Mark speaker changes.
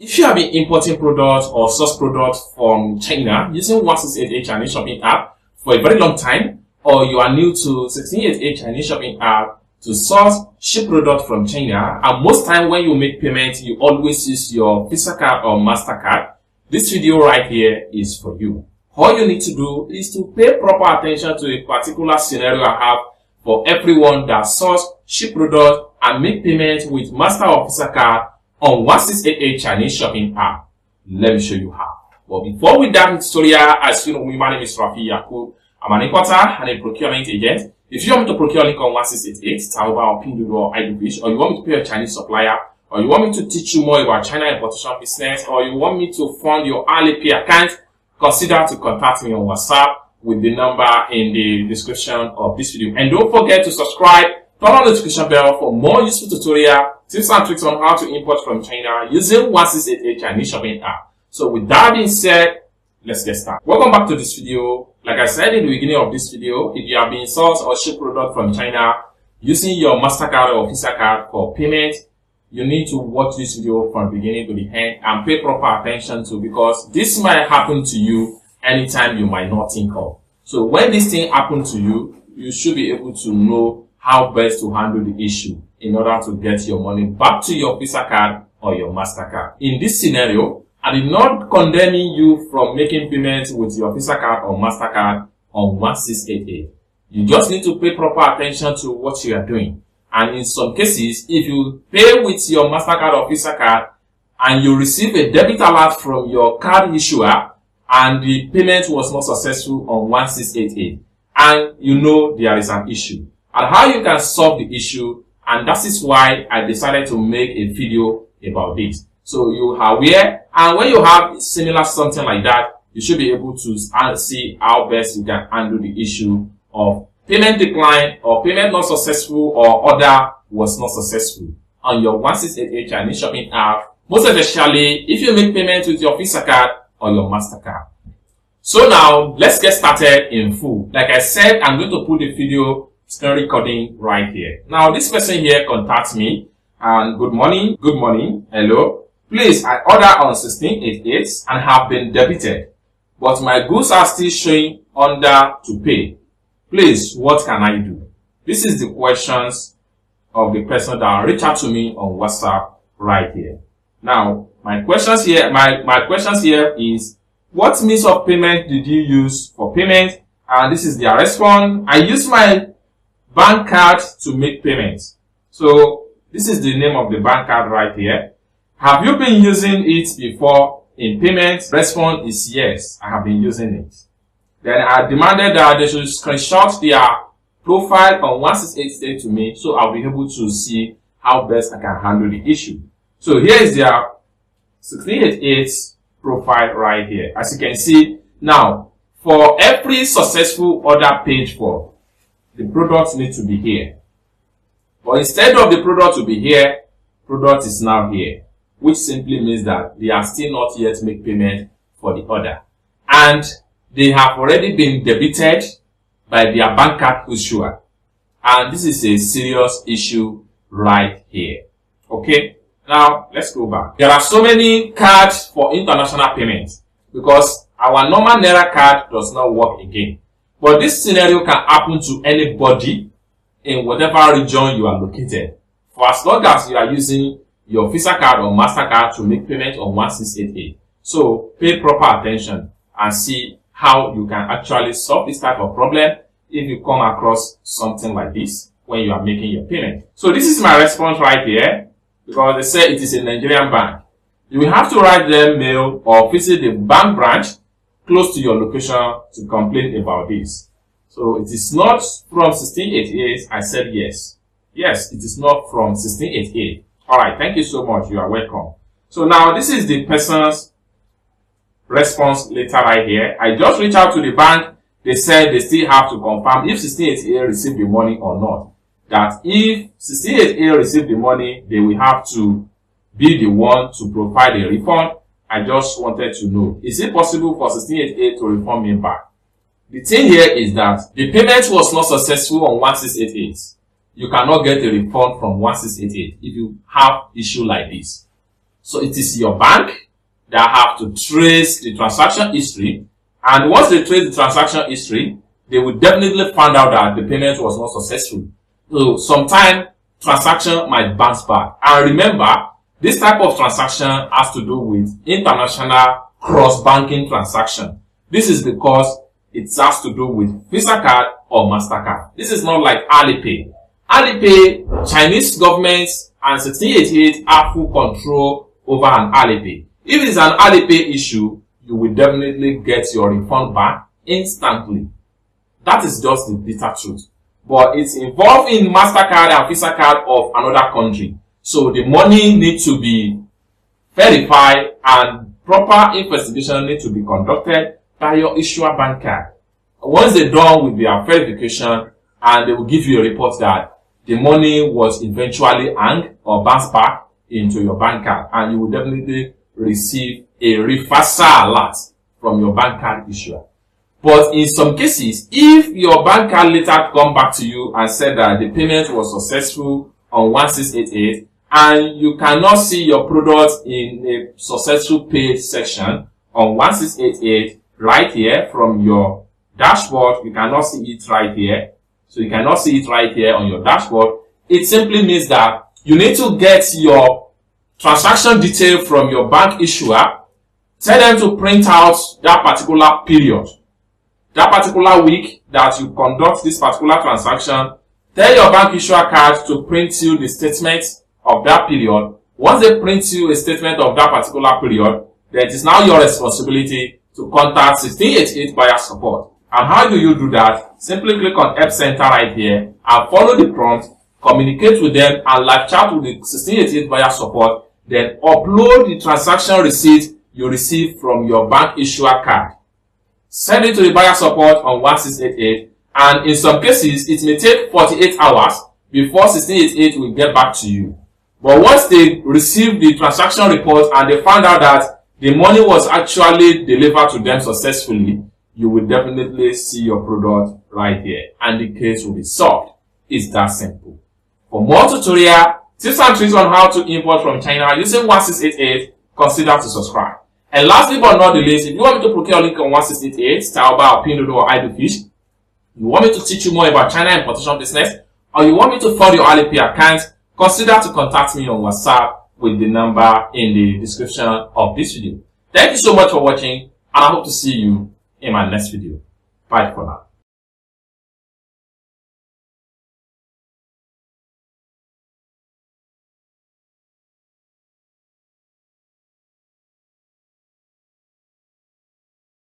Speaker 1: If you have been importing products or source products from China using 1688 Chinese shopping app for a very long time, or you are new to 1688 Chinese shopping app to source ship product from China, and most time when you make payment, you always use your Visa card or MasterCard, this video right here is for you. All you need to do is to pay proper attention to a particular scenario I have for everyone that source ship product and make payment with Master or Visa card on 1688 Chinese shopping app. Let me show you how. But before we dive into tutorial, as you know, my name is Rafi Yakub. I'm an importer and a procurement agent. If you want me to procure link on 1688, Taobao or pinduoduo or IDP, or you want me to pay a Chinese supplier, or you want me to teach you more about China importation business, or you want me to fund your Alipay account, consider to contact me on WhatsApp with the number in the description of this video. And don't forget to subscribe, turn on the notification bell for more useful tutorial, tips and tricks on how to import from China using 1688 Chinese shopping app. So with that being said, let's get started. Welcome back to this video. Like I said in the beginning of this video, if you have been sourced or shipped product from China using your MasterCard or Visa card for payment, you need to watch this video from beginning to the end and pay proper attention to, because this might happen to you anytime you might not think of. So when this thing happens to you, you should be able to know how best to handle the issue in order to get your money back to your Visa card or your MasterCard. In this scenario, I did not condemning you from making payments with your Visa card or MasterCard on 1688. You just need to pay proper attention to what you are doing. And in some cases, if you pay with your MasterCard or Visa card and you receive a debit alert from your card issuer and the payment was not successful on 1688, and you know there is an issue, and how you can solve the issue, and that is why I decided to make a video about this. So you are aware, and when you have similar something like that, you should be able to see how best you can handle the issue of payment decline or payment not successful or order was not successful on your 1688 Chinese shopping app, most especially if you make payment with your Visa card or your MasterCard. So now let's get started in full. Like I said, I'm going to put the video screen recording right here. Now this person here contacts me and good morning, hello. Please, I order on 1688 and have been debited, but my goods are still showing under to pay. Please, what can I do? This is the questions of the person that reached out to me on WhatsApp right here. Now, my questions here is, what means of payment did you use for payment? And this is their response. I use my bank card to make payments. So this is the name of the bank card right here. Have you been using it before in payment? Response is yes, I have been using it. Then I demanded that they should screenshot their profile on 1688 to me, so I'll be able to see how best I can handle the issue. So here is their 1688 profile right here. As you can see, now for every successful order paid for, the product needs to be here. But instead of the product to be here, product is now here, which simply means that they are still not yet make payment for the order. And they have already been debited by their bank card issuer. And this is a serious issue right here. Okay, now let's go back. There are so many cards for international payments because our normal Naira card does not work again. But this scenario can happen to anybody in whatever region you are located. For as long as you are using your Visa card or MasterCard to make payment on 1688. So pay proper attention and see how you can actually solve this type of problem if you come across something like this when you are making your payment. So this is my response right here, because they say it is a Nigerian bank. You will have to write them mail or visit the bank branch close to your location to complain about this. So it is not from 1688. I said yes. Yes, it is not from 1688. Alright, thank you so much. You are welcome. So now this is the person's response later right here. I just reached out to the bank. They said they still have to confirm if 1688 received the money or not. That if 1688 received the money, they will have to be the one to provide a refund. I just wanted to know, is it possible for 1688 to refund me back? The thing here is that the payment was not successful on 1688. You cannot get a refund from 1688 if you have issue like this. So it is your bank that have to trace the transaction history, and once they trace the transaction history, they will definitely find out that the payment was not successful. So sometimes transaction might bounce back. And remember, this type of transaction has to do with international cross-banking transaction. This is because it has to do with Visa card or MasterCard. This is not like Alipay. Alipay, Chinese government and 1688 have full control over an Alipay. If it's an Alipay issue, you will definitely get your refund back instantly. That is just the bitter truth. But it's involved in MasterCard and Visa card of another country. So the money needs to be verified and proper investigation needs to be conducted by your issuer bank card. Once they're done with their verification, and they will give you a report that the money was eventually hanged or bounced back into your bank card, and you will definitely receive a reversal alert from your bank card issuer. But in some cases, if your bank card later come back to you and said that the payment was successful on 1688 and you cannot see your product in a successful paid section on 1688 right here from your dashboard, you cannot see it right here. So you cannot see it right here on your dashboard. It simply means that you need to get your transaction detail from your bank issuer, tell them to print out that particular period, that particular week that you conduct this particular transaction. Tell your bank issuer card to print you the statement of that period. Once they print you a statement of that particular period, then it is now your responsibility to contact 1688 buyer support. And how do you do that? Simply click on Help Center right here and follow the prompt, communicate with them and live chat with the 1688 buyer support, then upload the transaction receipt you receive from your bank issuer card. Send it to the buyer support on 1688, and in some cases it may take 48 hours before 1688 will get back to you. But once they receive the transaction report and they find out that the money was actually delivered to them successfully, you will definitely see your product right here and the case will be solved. It's that simple. For more tutorial, tips and tricks on how to import from China using 1688, consider to subscribe. And lastly but not the least, if you want me to procure a link on 1688, Taoba or pinduoduo or idlefish, you want me to teach you more about China importation business, or you want me to fund your Alipay account, consider to contact me on WhatsApp with the number in the description of this video. Thank you so much for watching, and I hope to see you in my next video. Bye for now.